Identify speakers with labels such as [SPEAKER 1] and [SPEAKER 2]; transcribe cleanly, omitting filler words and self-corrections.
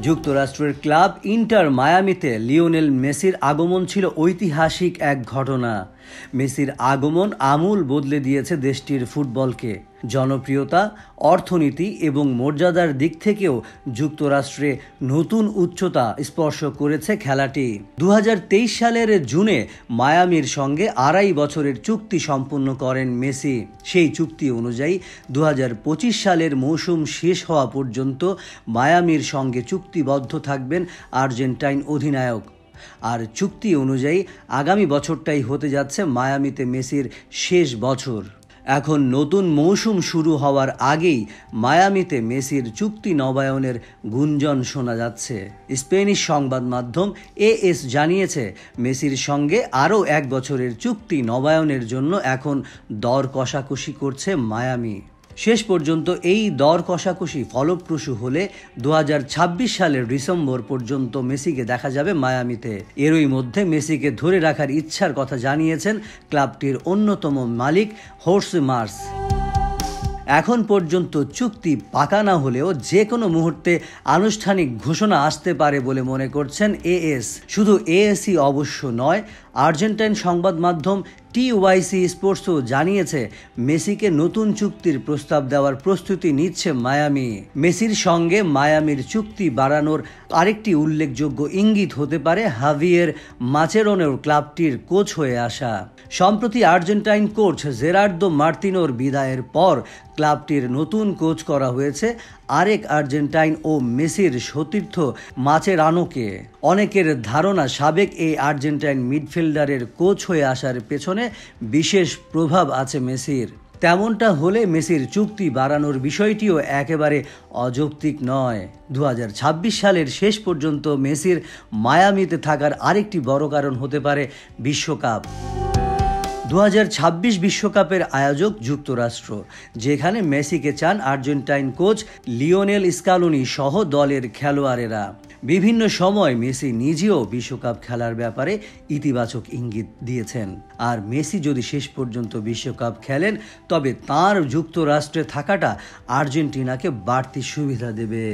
[SPEAKER 1] যুক্তরাষ্ট্রের club inter মায়ামিতে Lionel মেসির আগমন ছিল ঐতিহাসিক এক ঘটনা। মেসির আগমন আমূল বদলে দিয়েছে দেশটির ফুটবলকে। জনপ্রিয়তা, অর্থনীতি এবং মর্যাদার দিক থেকেও যুক্তরাষ্ট্রে নতুন উচ্চতা স্পর্শ করেছে খেলাটি। 2023 সালের জুনে মায়ামির সঙ্গে 2.5 বছরের চুক্তি সম্পন্ন করেন মেসি। সেই চুক্তি অনুযায়ী 2025 সালের মৌসুম শেষ হওয়া পর্যন্ত মায়ামির সঙ্গে চুক্তিবদ্ধ থাকবেন আর্জেন্টাইন অধিনায়ক। আর চুক্তি অনুযায়ী আগামী বছরটাই হতে যাচ্ছে মায়ামিতে মেসির শেষ বছর। এখন নতুন মৌসুম শুরু হওয়ার আগেই মায়ামিতে মেসির চুক্তি নবায়নের গুঞ্জন শোনা যাচ্ছে। স্পেনিশ সংবাদ মাধ্যম AS জানিয়েছে, মেসির সঙ্গে আরও 1 বছরের চুক্তি নবায়নের জন্য এখন দর কষাকষি করছে মায়ামি। শেষ পর্যন্ত এই দর কষাকষি ফলপ্রসূ হলে 2026 সালের ডিসেম্বর পর্যন্ত মেসিকে দেখা যাবে মায়ামিতে। এরই মধ্যে মেসিকে ধরে রাখার ইচ্ছার কথা জানিয়েছেন ক্লাবটির অন্যতম মালিক হোর্সে মার্স। এখন পর্যন্ত চুক্তি পাকা না হলেও যে কোনো মুহূর্তে আনুষ্ঠানিক ঘোষণা আসতে পারে বলে মনে করছেন AS। শুধু ASই অবশ্য নয়, আর্জেন্টাইন সংবাদ মাধ্যম TYC স্পোর্টসও জানিয়েছে মেসিকে নতুন চুক্তির প্রস্তাব দেওয়ার প্রস্তুতি নিচ্ছে মায়ামি। মেসির সঙ্গে মায়ামির চুক্তি বাড়ানোর আরেকটি উল্লেখযোগ্য ইঙ্গিত হতে পারে হাভিয়ের মাচেরোনের ক্লাবটির কোচ হয়ে আসা। সম্প্রতি আর্জেন্টাইন কোচ জেরার্দো মার্তিনোর বিদায়ের পর ক্লাবটির নতুন কোচ করা হয়েছে আরেক আর্জেন্টাইন ও মেসির সতীর্থ মাচেরানোকে। অনেকের ধারণা সাবেক এই আর্জেন্টাইন মিডফিল্ডারের কোচ হয়ে আসার পেছনে বিশেষ প্রভাব আছে মেসির। তেমনটা হলে মেসির চুক্তি বাড়ানোর বিষয়টিও একেবারে অযৌক্তিক নয়। 2026 সালের শেষ পর্যন্ত মেসির মায়ামিতে থাকার আরেকটি বড় কারণ হতে পারে বিশ্বকাপ। 2026 বিশ্বকাপের আয়োজক যুক্তরাষ্ট্র, যেখানে মেসিকে চান আর্জেন্টাইন কোচ লিওনেল স্কালোনি সহ দলের খেলোয়াড়েরা। বিভিন্ন সময় মেসি নিজেও বিশ্বকাপ খেলার ব্যাপারে ইতিবাচক ইঙ্গিত দিয়েছেন। আর মেসি যদি শেষ পর্যন্ত বিশ্বকাপ খেলেন, তবে তাঁর যুক্তরাষ্ট্রে থাকাটা আর্জেন্টিনাকে বাড়তি সুবিধা দেবে।